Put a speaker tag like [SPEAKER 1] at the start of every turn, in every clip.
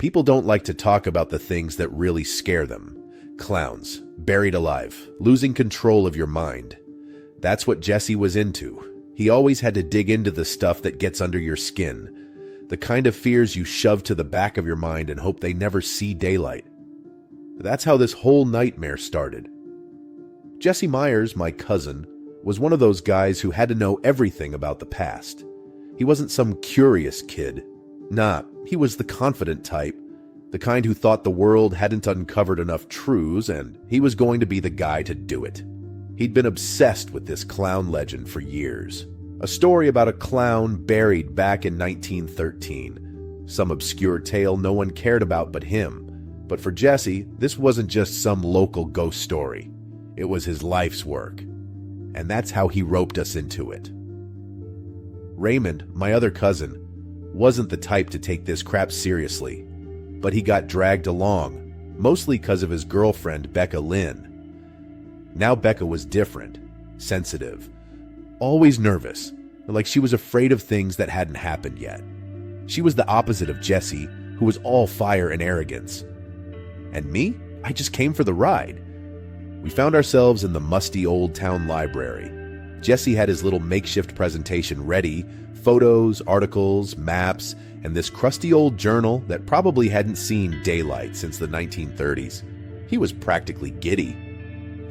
[SPEAKER 1] People don't like to talk about the things that really scare them. Clowns, buried alive, losing control of your mind. That's what Jesse was into. He always had to dig into the stuff that gets under your skin, the kind of fears you shove to the back of your mind and hope they never see daylight. That's how this whole nightmare started. Jesse Myers, my cousin, was one of those guys who had to know everything about the past. He wasn't some curious kid. Nah, he was the confident type, the kind who thought the world hadn't uncovered enough truths and he was going to be the guy to do it. He'd been obsessed with this clown legend for years. A story about a clown buried back in 1913. Some obscure tale no one cared about but him. But for Jesse, this wasn't just some local ghost story. It was his life's work. And that's how he roped us into it. Raymond, my other cousin, wasn't the type to take this crap seriously, but he got dragged along, mostly because of his girlfriend, Becca Lynn. Now Becca was different, sensitive, always nervous, like she was afraid of things that hadn't happened yet. She was the opposite of Jesse, who was all fire and arrogance. And me? I just came for the ride. We found ourselves in the musty old town library. Jesse had his little makeshift presentation ready, photos, articles, maps, and this crusty old journal that probably hadn't seen daylight since the 1930s. He was practically giddy.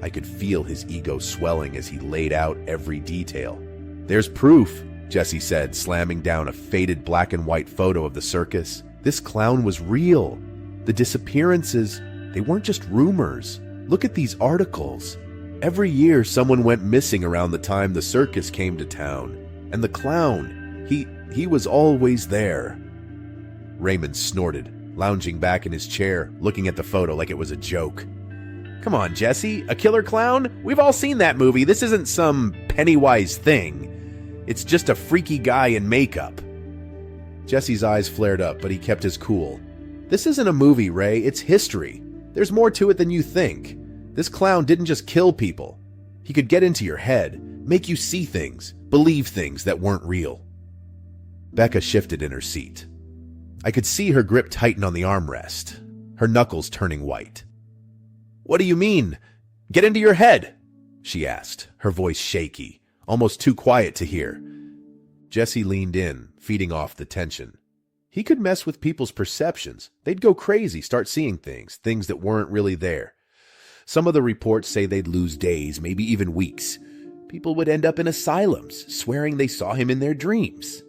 [SPEAKER 1] I could feel his ego swelling as he laid out every detail. "There's proof," Jesse said, slamming down a faded black and white photo of the circus. "This clown was real. The disappearances, they weren't just rumors. Look at these articles. Every year someone went missing around the time the circus came to town. And the clown, he was always there." Raymond snorted, lounging back in his chair, looking at the photo like it was a joke. "Come on, Jesse, a killer clown? We've all seen that movie. This isn't some Pennywise thing. It's just a freaky guy in makeup." Jesse's eyes flared up, but he kept his cool. "This isn't a movie, Ray. It's history. There's more to it than you think. This clown didn't just kill people. He could get into your head, make you see things, believe things that weren't real." Becca shifted in her seat. I could see her grip tighten on the armrest, her knuckles turning white. "What do you mean? Get into your head?" she asked, her voice shaky, almost too quiet to hear. Jesse leaned in, feeding off the tension. He could mess with people's perceptions. They'd go crazy, start seeing things that weren't really there. Some of the reports say they'd lose days, maybe even weeks. People would end up in asylums, swearing they saw him in their dreams.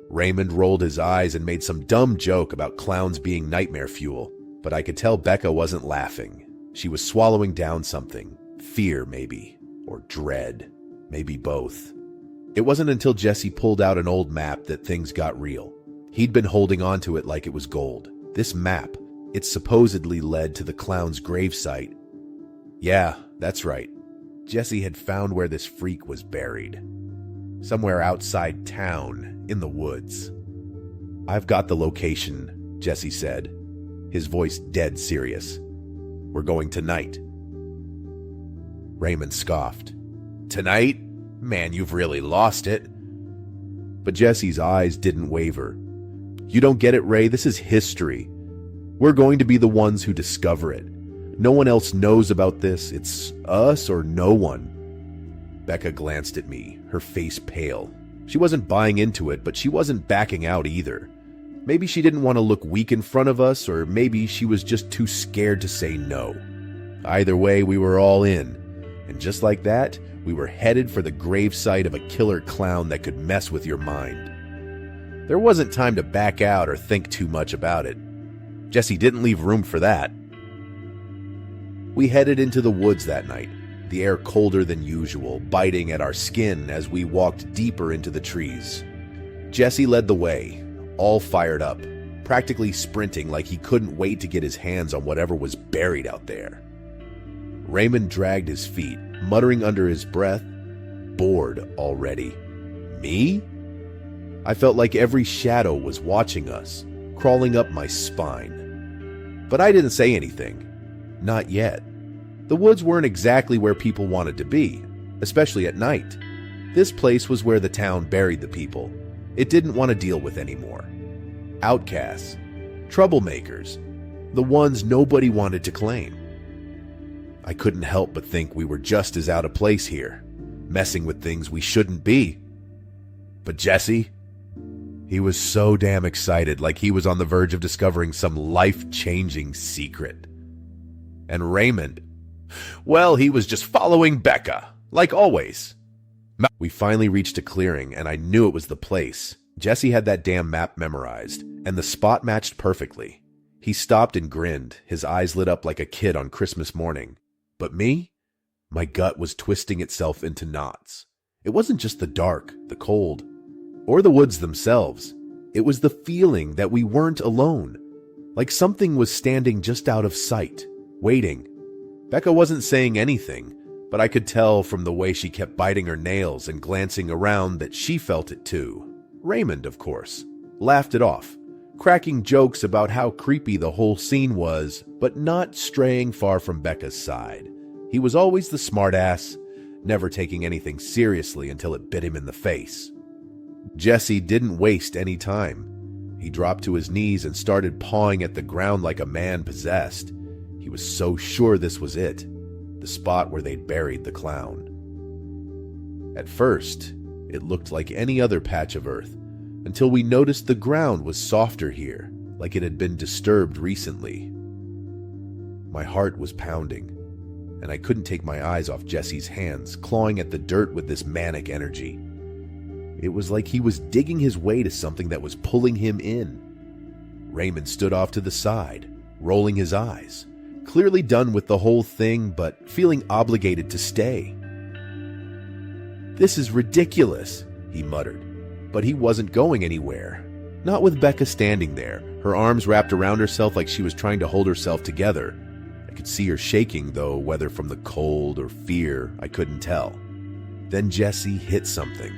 [SPEAKER 1] Raymond rolled his eyes and made some dumb joke about clowns being nightmare fuel, but I could tell Becca wasn't laughing. She was swallowing down something. Fear, maybe. Or dread. Maybe both. It wasn't until Jesse pulled out an old map that things got real. He'd been holding on to it like it was gold. This map, it supposedly led to the clown's gravesite. Yeah, that's right. Jesse had found where this freak was buried. Somewhere outside town, in the woods. "I've got the location," Jesse said, his voice dead serious. "We're going tonight." Raymond scoffed. "Tonight? Man, you've really lost it." But Jesse's eyes didn't waver. "You don't get it, Ray. This is history. We're going to be the ones who discover it. No one else knows about this. It's us or no one." Becca glanced at me, her face pale. She wasn't buying into it, but she wasn't backing out either. Maybe she didn't want to look weak in front of us, or maybe she was just too scared to say no. Either way, we were all in. And just like that, we were headed for the gravesite of a killer clown that could mess with your mind. There wasn't time to back out or think too much about it. Jesse didn't leave room for that. We headed into the woods that night, the air colder than usual, biting at our skin as we walked deeper into the trees. Jesse led the way, all fired up, practically sprinting like he couldn't wait to get his hands on whatever was buried out there. Raymond dragged his feet, muttering under his breath, "Bored already." Me? I felt like every shadow was watching us, crawling up my spine. But I didn't say anything. Not yet. The woods weren't exactly where people wanted to be, especially at night. This place was where the town buried the people it didn't want to deal with anymore. Outcasts. Troublemakers. The ones nobody wanted to claim. I couldn't help but think we were just as out of place here, messing with things we shouldn't be. But Jesse, he was so damn excited, like he was on the verge of discovering some life-changing secret. And Raymond, well, he was just following Becca, like always. We finally reached a clearing, and I knew it was the place. Jesse had that damn map memorized, and the spot matched perfectly. He stopped and grinned, his eyes lit up like a kid on Christmas morning. But me? My gut was twisting itself into knots. It wasn't just the dark, the cold, or the woods themselves. It was the feeling that we weren't alone, like something was standing just out of sight, waiting. Becca wasn't saying anything, but I could tell from the way she kept biting her nails and glancing around that she felt it too. Raymond, of course, laughed it off, cracking jokes about how creepy the whole scene was, but not straying far from Becca's side. He was always the smartass, never taking anything seriously until it bit him in the face. Jesse didn't waste any time. He dropped to his knees and started pawing at the ground like a man possessed. He was so sure this was it, the spot where they'd buried the clown. At first, it looked like any other patch of earth, until we noticed the ground was softer here, like it had been disturbed recently. My heart was pounding, and I couldn't take my eyes off Jesse's hands, clawing at the dirt with this manic energy. It was like he was digging his way to something that was pulling him in. Raymond stood off to the side, rolling his eyes, clearly done with the whole thing, but feeling obligated to stay. "This is ridiculous," he muttered, but he wasn't going anywhere. Not with Becca standing there, her arms wrapped around herself like she was trying to hold herself together. I could see her shaking, though whether from the cold or fear, I couldn't tell. Then Jesse hit something.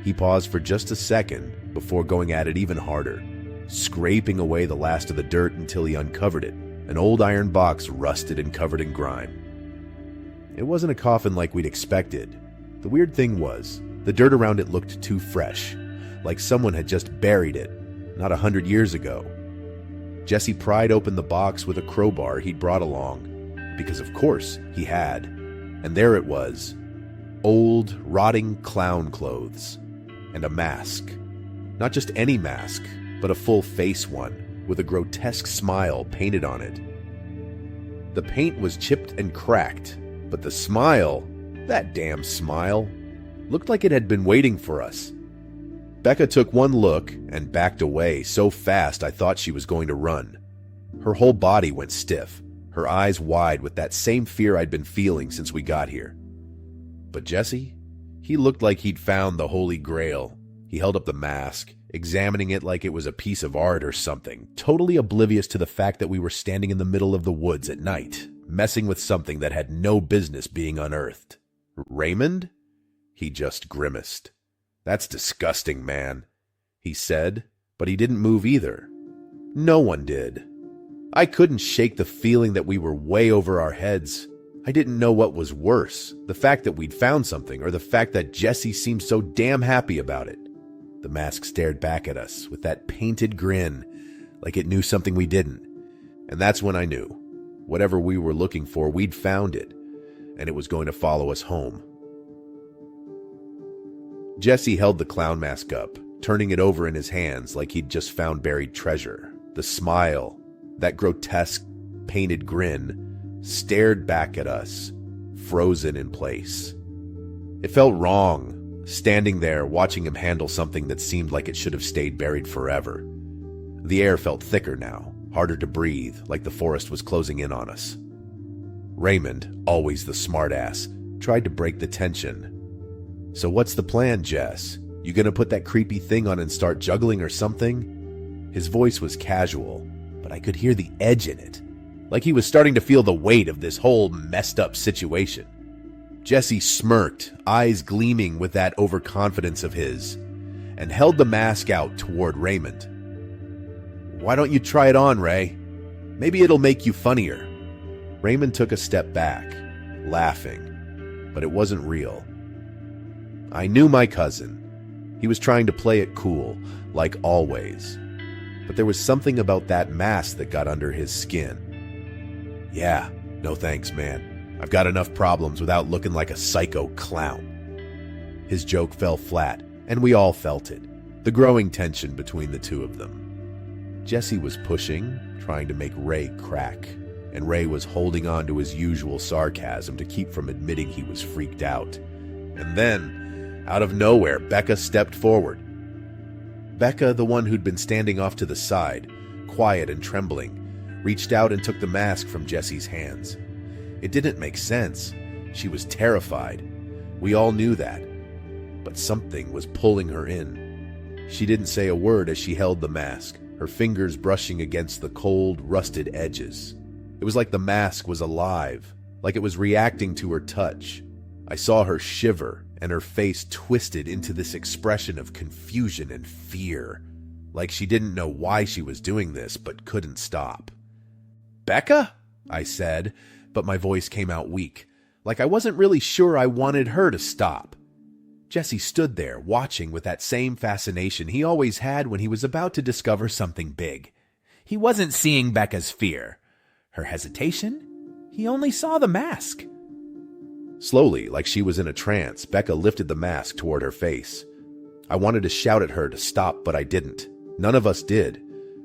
[SPEAKER 1] He paused for just a second before going at it even harder, scraping away the last of the dirt until he uncovered it, an old iron box rusted and covered in grime. It wasn't a coffin like we'd expected. The weird thing was, the dirt around it looked too fresh, like someone had just buried it, not 100 years ago. Jesse pried open the box with a crowbar he'd brought along, because of course he had, and there it was, old, rotting clown clothes, and a mask. Not just any mask, but a full face one, with a grotesque smile painted on it. The paint was chipped and cracked, but the smile, that damn smile, looked like it had been waiting for us. Becca took one look and backed away so fast I thought she was going to run. Her whole body went stiff, her eyes wide with that same fear I'd been feeling since we got here. But Jesse? He looked like he'd found the Holy Grail. He held up the mask, examining it like it was a piece of art or something, totally oblivious to the fact that we were standing in the middle of the woods at night, messing with something that had no business being unearthed. "Raymond?" He just grimaced. "That's disgusting, man," he said, but he didn't move either. No one did. I couldn't shake the feeling that we were way over our heads. I didn't know what was worse, the fact that we'd found something, or the fact that Jesse seemed so damn happy about it. The mask stared back at us with that painted grin, like it knew something we didn't. And that's when I knew. Whatever we were looking for, we'd found it, and it was going to follow us home. Jesse held the clown mask up, turning it over in his hands like he'd just found buried treasure. The smile, that grotesque, painted grin, stared back at us, frozen in place. It felt wrong, standing there watching him handle something that seemed like it should have stayed buried forever. The air felt thicker now, harder to breathe, like the forest was closing in on us. Raymond, always the smartass, tried to break the tension. "So what's the plan, Jess? You gonna put that creepy thing on and start juggling or something?" His voice was casual, but I could hear the edge in it, like he was starting to feel the weight of this whole messed up situation. Jesse smirked, eyes gleaming with that overconfidence of his, and held the mask out toward Raymond. "Why don't you try it on, Ray? Maybe it'll make you funnier." Raymond took a step back, laughing, but it wasn't real. I knew my cousin. He was trying to play it cool, like always. but there was something about that mask that got under his skin. Yeah, no thanks, man. I've got enough problems without looking like a psycho clown. His joke fell flat, and we all felt it, the growing tension between the two of them. Jesse was pushing, trying to make Ray crack, and Ray was holding on to his usual sarcasm to keep from admitting he was freaked out. And then, out of nowhere, Becca stepped forward. Becca, the one who'd been standing off to the side, quiet and trembling, reached out and took the mask from Jesse's hands. It didn't make sense. She was terrified. We all knew that. But something was pulling her in. She didn't say a word as she held the mask, her fingers brushing against the cold, rusted edges. It was like the mask was alive, like it was reacting to her touch. I saw her shiver, and her face twisted into this expression of confusion and fear, like she didn't know why she was doing this but couldn't stop. "Becca?" I said, but my voice came out weak, like I wasn't really sure I wanted her to stop. Jesse stood there, watching with that same fascination he always had when he was about to discover something big. He wasn't seeing Becca's fear, her hesitation. He only saw the mask. Slowly, like she was in a trance, Becca lifted the mask toward her face. I wanted to shout at her to stop, but I didn't. None of us did.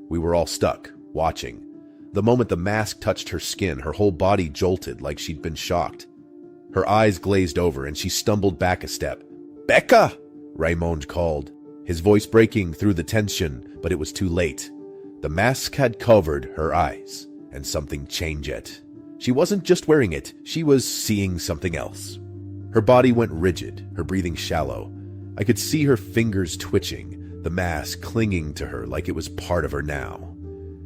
[SPEAKER 1] We were all stuck, watching. The moment the mask touched her skin, her whole body jolted like she'd been shocked. Her eyes glazed over, and she stumbled back a step. "Becca!" Raymond called, his voice breaking through the tension, but it was too late. The mask had covered her eyes, and something changed. She wasn't just wearing it, she was seeing something else. Her body went rigid, her breathing shallow. I could see her fingers twitching, the mask clinging to her like it was part of her now.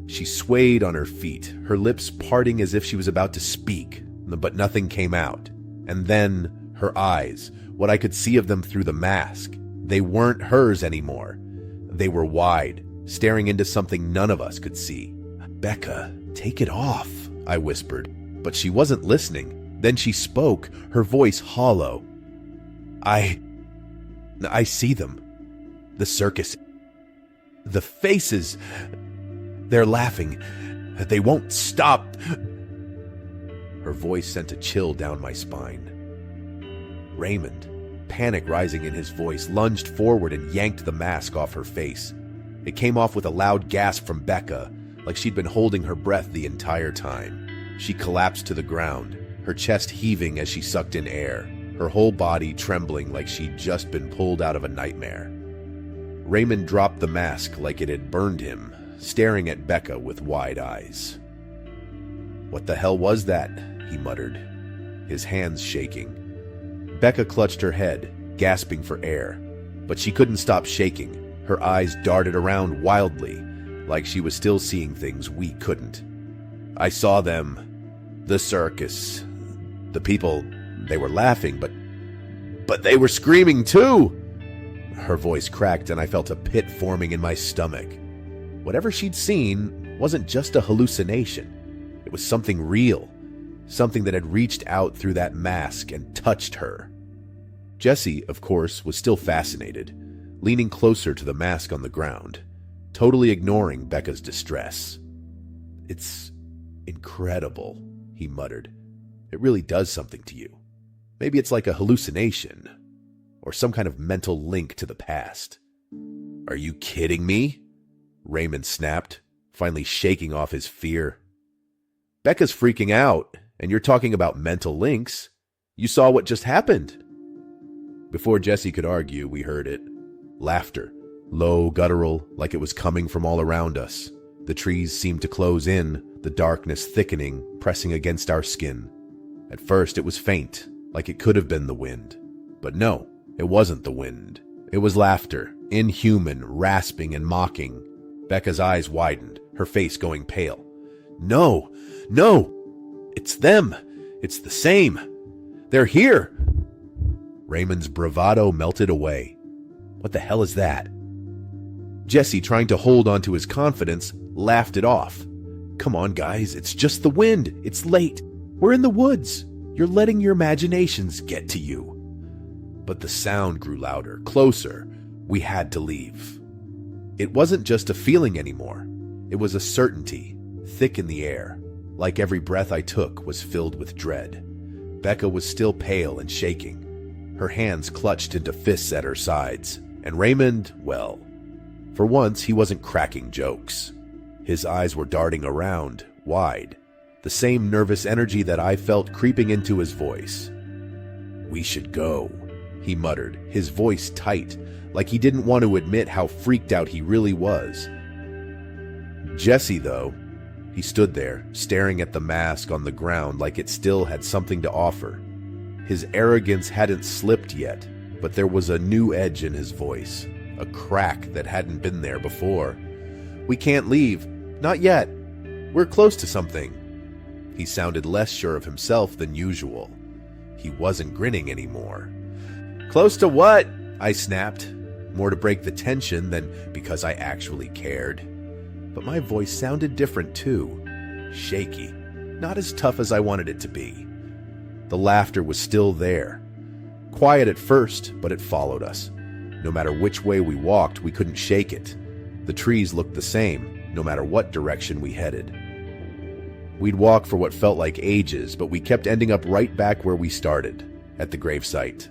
[SPEAKER 1] She swayed on her feet, her lips parting as if she was about to speak, but nothing came out. And then, her eyes, what I could see of them through the mask, they weren't hers anymore. They were wide, staring into something none of us could see. "Becca, take it off," I whispered, but she wasn't listening. Then she spoke, her voice hollow. I see them. The circus. The faces. They're laughing. They won't stop." Her voice sent a chill down my spine. Raymond, panic rising in his voice, lunged forward and yanked the mask off her face. It came off with a loud gasp from Becca, like she'd been holding her breath the entire time. She collapsed to the ground, her chest heaving as she sucked in air, her whole body trembling like she'd just been pulled out of a nightmare. Raymond dropped the mask like it had burned him, staring at Becca with wide eyes. "What the hell was that?" he muttered, his hands shaking. Becca clutched her head, gasping for air, but she couldn't stop shaking. Her eyes darted around wildly, like she was still seeing things we couldn't. "I saw them. The circus. The people, they were laughing, but they were screaming too!" Her voice cracked and I felt a pit forming in my stomach. Whatever she'd seen wasn't just a hallucination. It was something real, something that had reached out through that mask and touched her. Jesse, of course, was still fascinated, leaning closer to the mask on the ground, totally ignoring Becca's distress. "It's incredible," he muttered. "It really does something to you. Maybe it's like a hallucination, or some kind of mental link to the past." "Are you kidding me?" Raymond snapped, finally shaking off his fear. "Becca's freaking out, and you're talking about mental links. You saw what just happened." Before Jesse could argue, we heard it. Laughter, low, guttural, like it was coming from all around us. The trees seemed to close in, the darkness thickening, pressing against our skin. At first it was faint, like it could have been the wind. But no, it wasn't the wind. It was laughter, inhuman, rasping and mocking. Becca's eyes widened, her face going pale. "No! No! It's them! It's the same! They're here!" Raymond's bravado melted away. "What the hell is that?" Jesse, trying to hold on to his confidence, laughed it off. "Come on, guys, it's just the wind. It's late. We're in the woods. You're letting your imaginations get to you." But the sound grew louder, closer. We had to leave. It wasn't just a feeling anymore. It was a certainty, thick in the air, like every breath I took was filled with dread. Becca was still pale and shaking, her hands clutched into fists at her sides, and Raymond, well, for once he wasn't cracking jokes. His eyes were darting around, wide, the same nervous energy that I felt creeping into his voice. "We should go," he muttered, his voice tight, like he didn't want to admit how freaked out he really was. Jesse, though, he stood there, staring at the mask on the ground like it still had something to offer. His arrogance hadn't slipped yet, but there was a new edge in his voice, a crack that hadn't been there before. "We can't leave. Not yet. We're close to something." He sounded less sure of himself than usual. He wasn't grinning anymore. "Close to what?" I snapped, more to break the tension than because I actually cared. But my voice sounded different too. Shaky, not as tough as I wanted it to be. The laughter was still there. Quiet at first, but it followed us. No matter which way we walked, we couldn't shake it. The trees looked the same, no matter what direction we headed. We'd walk for what felt like ages, but we kept ending up right back where we started, at the gravesite.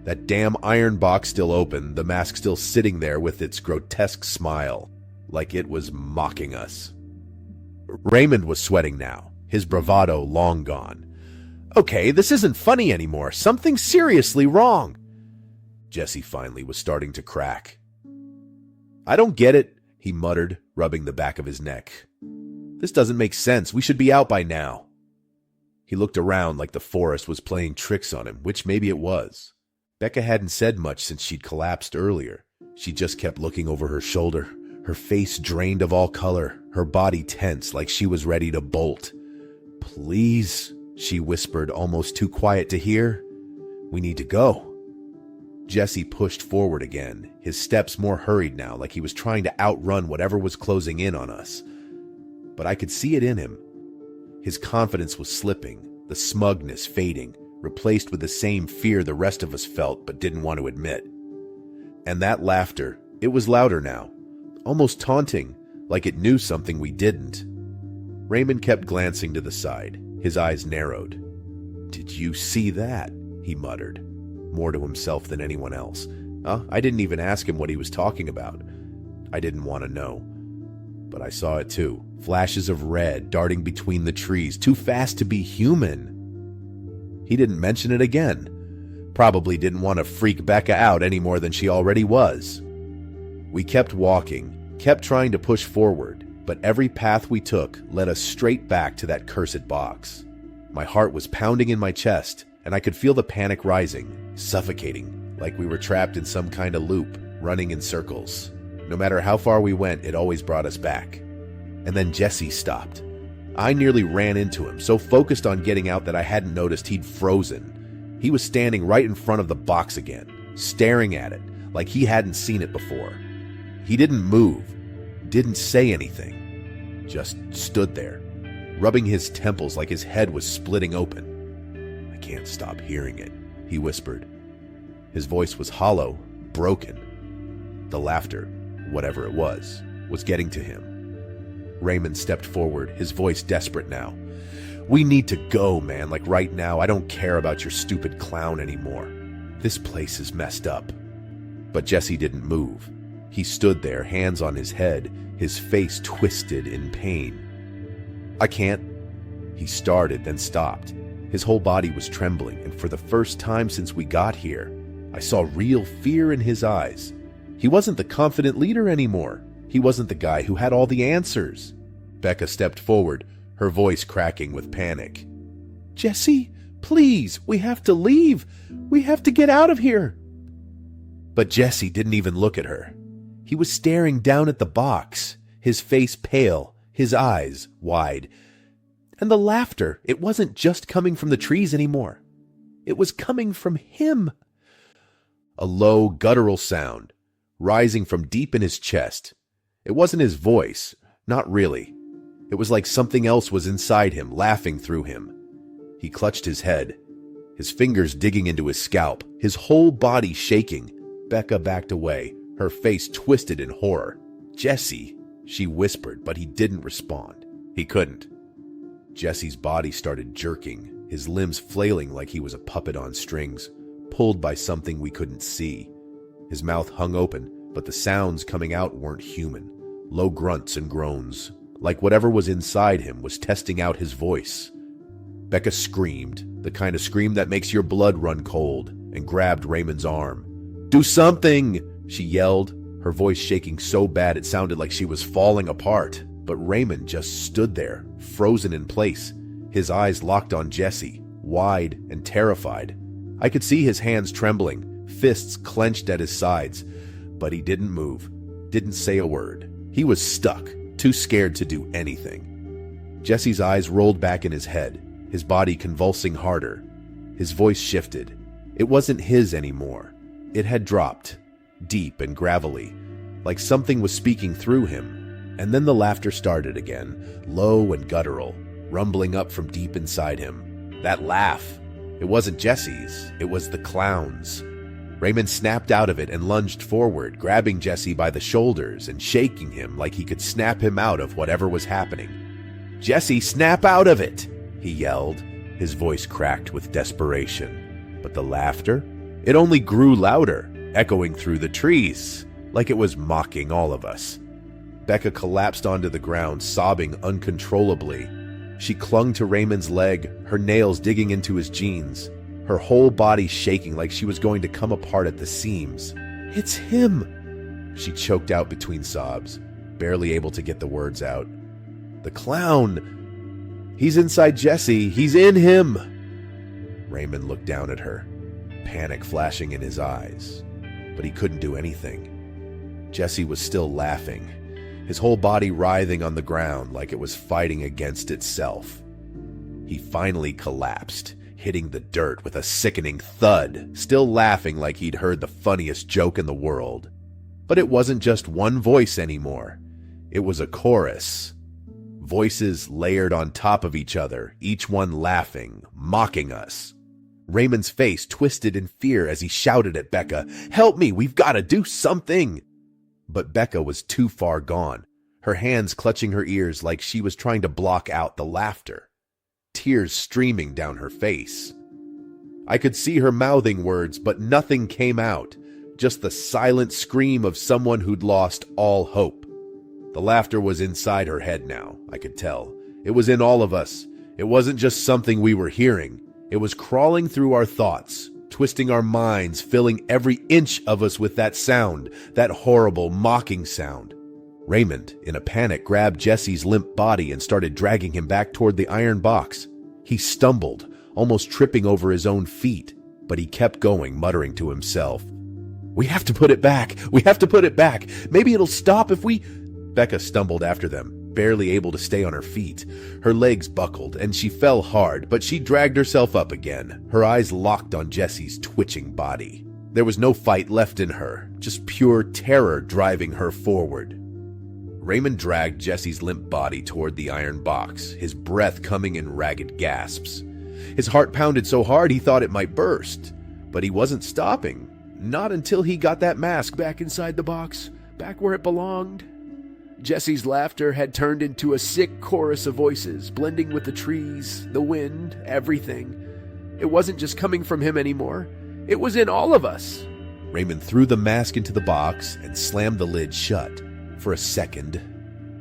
[SPEAKER 1] That damn iron box still open, the mask still sitting there with its grotesque smile, like it was mocking us. Raymond was sweating now, his bravado long gone. "Okay, this isn't funny anymore. Something's seriously wrong." Jesse finally was starting to crack. "I don't get it," he muttered, rubbing the back of his neck. "This doesn't make sense. We should be out by now." He looked around like the forest was playing tricks on him, which maybe it was. Becca hadn't said much since she'd collapsed earlier. She just kept looking over her shoulder, her face drained of all color, her body tense like she was ready to bolt. "Please," she whispered, almost too quiet to hear. "We need to go." Jesse pushed forward again, his steps more hurried now, like he was trying to outrun whatever was closing in on us. But I could see it in him. His confidence was slipping, the smugness fading, replaced with the same fear the rest of us felt but didn't want to admit. And that laughter, it was louder now, almost taunting, like it knew something we didn't. Raymond kept glancing to the side, his eyes narrowed. "Did you see that?" he muttered, more to himself than anyone else. I didn't even ask him what he was talking about. I didn't want to know. But I saw it too, flashes of red darting between the trees, too fast to be human. He didn't mention it again. Probably didn't want to freak Becca out any more than she already was. We kept walking, kept trying to push forward, but every path we took led us straight back to that cursed box. My heart was pounding in my chest, and I could feel the panic rising, suffocating, like we were trapped in some kind of loop, running in circles. No matter how far we went, it always brought us back. And then Jesse stopped. I nearly ran into him, so focused on getting out that I hadn't noticed he'd frozen. He was standing right in front of the box again, staring at it, like he hadn't seen it before. He didn't move, didn't say anything, just stood there, rubbing his temples like his head was splitting open. "I can't stop hearing it," he whispered. His voice was hollow, broken. The laughter, whatever it was getting to him. Raymond stepped forward, his voice desperate now. "We need to go, man, like right now. I don't care about your stupid clown anymore. This place is messed up." But Jesse didn't move. He stood there, hands on his head, his face twisted in pain. "I can't." He started, then stopped. His whole body was trembling, and for the first time since we got here, I saw real fear in his eyes. He wasn't the confident leader anymore. He wasn't the guy who had all the answers. Becca stepped forward, her voice cracking with panic. "Jesse, please, we have to leave. We have to get out of here." But Jesse didn't even look at her. He was staring down at the box, his face pale, his eyes wide. And the laughter, it wasn't just coming from the trees anymore. It was coming from him. A low, guttural sound, rising from deep in his chest. It wasn't his voice, not really. It was like something else was inside him, laughing through him. He clutched his head, his fingers digging into his scalp, his whole body shaking. Becca backed away, her face twisted in horror. Jesse, she whispered, but he didn't respond. He couldn't. Jesse's body started jerking, his limbs flailing like he was a puppet on strings, pulled by something we couldn't see. His mouth hung open, but the sounds coming out weren't human. Low grunts and groans, like whatever was inside him was testing out his voice. Becca screamed, the kind of scream that makes your blood run cold, and grabbed Raymond's arm. "Do something!" she yelled, her voice shaking so bad it sounded like she was falling apart. But Raymond just stood there, frozen in place, his eyes locked on Jesse, wide and terrified. I could see his hands trembling, fists clenched at his sides, but he didn't move, didn't say a word. He was stuck, too scared to do anything. Jesse's eyes rolled back in his head, his body convulsing harder. His voice shifted. It wasn't his anymore. It had dropped, deep and gravelly, like something was speaking through him. And then the laughter started again, low and guttural, rumbling up from deep inside him. That laugh, it wasn't Jesse's, it was the clown's. Raymond snapped out of it and lunged forward, grabbing Jesse by the shoulders and shaking him like he could snap him out of whatever was happening. "Jesse, snap out of it!" he yelled, his voice cracked with desperation. But the laughter, it only grew louder, echoing through the trees, like it was mocking all of us. Becca collapsed onto the ground, sobbing uncontrollably. She clung to Raymond's leg, her nails digging into his jeans, her whole body shaking like she was going to come apart at the seams. "It's him!" she choked out between sobs, barely able to get the words out. "The clown! He's inside Jesse! He's in him!" Raymond looked down at her, panic flashing in his eyes, but he couldn't do anything. Jesse was still laughing, his whole body writhing on the ground like it was fighting against itself. He finally collapsed, hitting the dirt with a sickening thud, still laughing like he'd heard the funniest joke in the world. But it wasn't just one voice anymore. It was a chorus. Voices layered on top of each other, each one laughing, mocking us. Raymond's face twisted in fear as he shouted at Becca, "Help me, we've got to do something!" But Becca was too far gone, her hands clutching her ears like she was trying to block out the laughter, tears streaming down her face. I could see her mouthing words, but nothing came out, just the silent scream of someone who'd lost all hope. The laughter was inside her head now, I could tell. It was in all of us. It wasn't just something we were hearing. It was crawling through our thoughts, twisting our minds, filling every inch of us with that sound, that horrible, mocking sound. Raymond, in a panic, grabbed Jesse's limp body and started dragging him back toward the iron box. He stumbled, almost tripping over his own feet, but he kept going, muttering to himself, "We have to put it back! We have to put it back! Maybe it'll stop if we—" Becca stumbled after them, barely able to stay on her feet. Her legs buckled, and she fell hard, but she dragged herself up again, her eyes locked on Jesse's twitching body. There was no fight left in her, just pure terror driving her forward. Raymond dragged Jesse's limp body toward the iron box, his breath coming in ragged gasps. His heart pounded so hard he thought it might burst, but he wasn't stopping. Not until he got that mask back inside the box, back where it belonged. Jesse's laughter had turned into a sick chorus of voices, blending with the trees, the wind, everything. It wasn't just coming from him anymore. It was in all of us. Raymond threw the mask into the box and slammed the lid shut. For a second,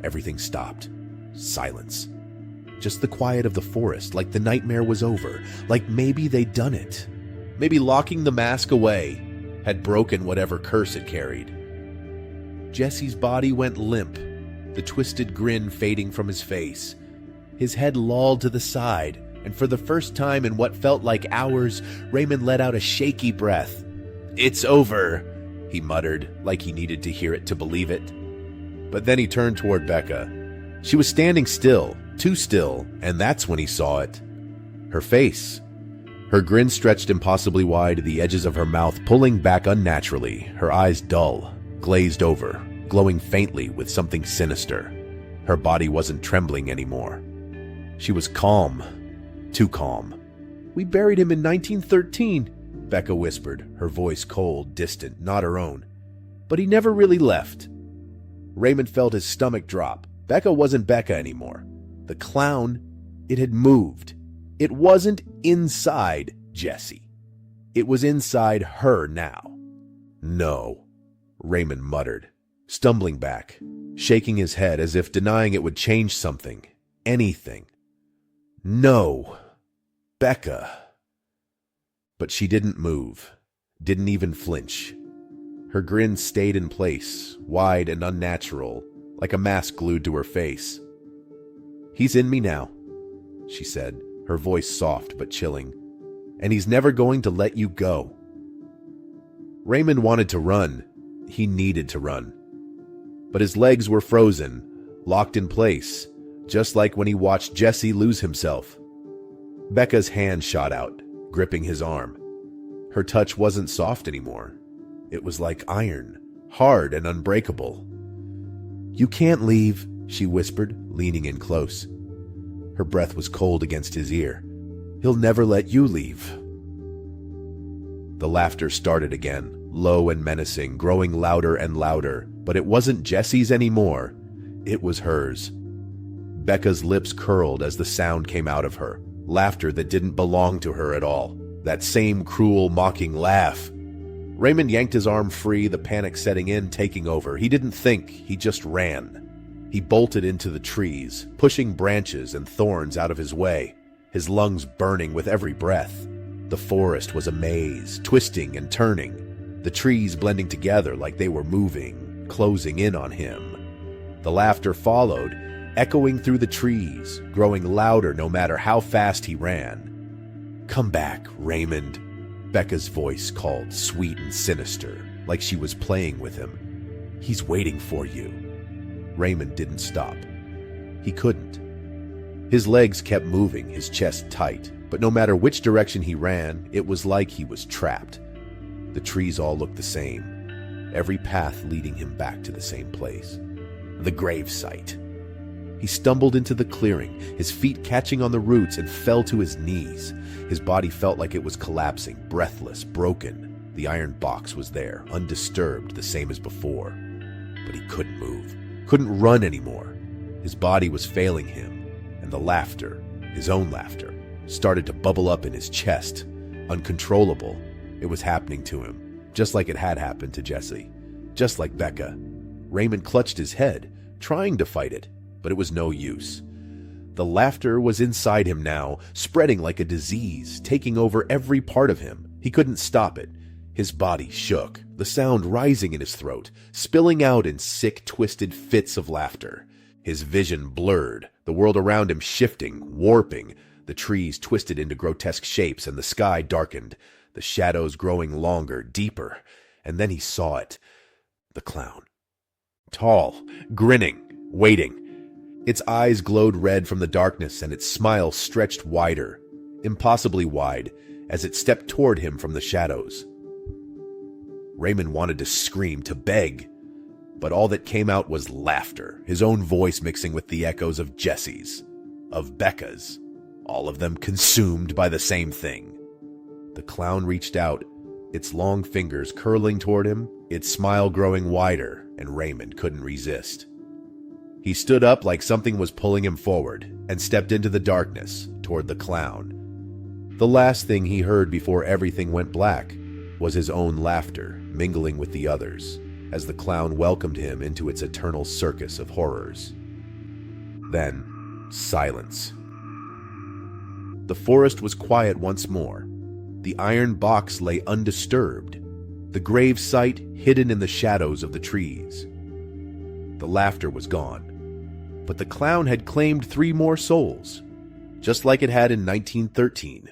[SPEAKER 1] everything stopped. Silence. Just the quiet of the forest, like the nightmare was over, like maybe they'd done it. Maybe locking the mask away had broken whatever curse it carried. Jesse's body went limp, the twisted grin fading from his face. His head lolled to the side, and for the first time in what felt like hours, Raymond let out a shaky breath. "It's over," he muttered, like he needed to hear it to believe it. But then he turned toward Becca. She was standing still, too still, and that's when he saw it. Her face. Her grin stretched impossibly wide, the edges of her mouth pulling back unnaturally, her eyes dull, glazed over, glowing faintly with something sinister. Her body wasn't trembling anymore. She was calm, too calm. "We buried him in 1913, Becca whispered, her voice cold, distant, not her own. "But he never really left." Raymond felt his stomach drop. Becca wasn't Becca anymore. The clown, it had moved. It wasn't inside Jessie. It was inside her now. No, Raymond muttered, stumbling back, shaking his head as if denying it would change something, anything. No, Becca. But she didn't move, didn't even flinch. Her grin stayed in place, wide and unnatural, like a mask glued to her face. "He's in me now," she said, her voice soft but chilling. "And he's never going to let you go." Raymond wanted to run. He needed to run. But his legs were frozen, locked in place, just like when he watched Jessie lose himself. Becca's hand shot out, gripping his arm. Her touch wasn't soft anymore. It was like iron, hard and unbreakable. "You can't leave," she whispered, leaning in close. Her breath was cold against his ear. "He'll never let you leave." The laughter started again, low and menacing, growing louder and louder, but it wasn't Jessie's anymore. It was hers. Becca's lips curled as the sound came out of her, laughter that didn't belong to her at all. That same cruel, mocking laugh. Raymond yanked his arm free, the panic setting in, taking over. He didn't think, he just ran. He bolted into the trees, pushing branches and thorns out of his way, his lungs burning with every breath. The forest was a maze, twisting and turning, the trees blending together like they were moving, closing in on him. The laughter followed, echoing through the trees, growing louder no matter how fast he ran. "Come back, Raymond," Becca's voice called, sweet and sinister, like she was playing with him. "He's waiting for you." Raymond didn't stop. He couldn't. His legs kept moving, his chest tight, but no matter which direction he ran, it was like he was trapped. The trees all looked the same, every path leading him back to the same place. The grave site. He stumbled into the clearing, his feet catching on the roots, and fell to his knees. His body felt like it was collapsing, breathless, broken. The iron box was there, undisturbed, the same as before. But he couldn't move, couldn't run anymore. His body was failing him, and the laughter, his own laughter, started to bubble up in his chest, uncontrollable. It was happening to him, just like it had happened to Jessie, just like Becca. Raymond clutched his head, trying to fight it, but it was no use. The laughter was inside him now, spreading like a disease, taking over every part of him. He couldn't stop it. His body shook, the sound rising in his throat, spilling out in sick, twisted fits of laughter. His vision blurred, the world around him shifting, warping. The trees twisted into grotesque shapes and the sky darkened, the shadows growing longer, deeper. And then he saw it. The clown. Tall, grinning, waiting. Its eyes glowed red from the darkness and its smile stretched wider, impossibly wide, as it stepped toward him from the shadows. Raymond wanted to scream, to beg, but all that came out was laughter, his own voice mixing with the echoes of Jessie's, of Becca's, all of them consumed by the same thing. The clown reached out, its long fingers curling toward him, its smile growing wider, and Raymond couldn't resist. He stood up like something was pulling him forward and stepped into the darkness toward the clown. The last thing he heard before everything went black was his own laughter mingling with the others as the clown welcomed him into its eternal circus of horrors. Then, silence. The forest was quiet once more. The iron box lay undisturbed, the grave site hidden in the shadows of the trees. The laughter was gone. But the clown had claimed 3 more souls, just like it had in 1913.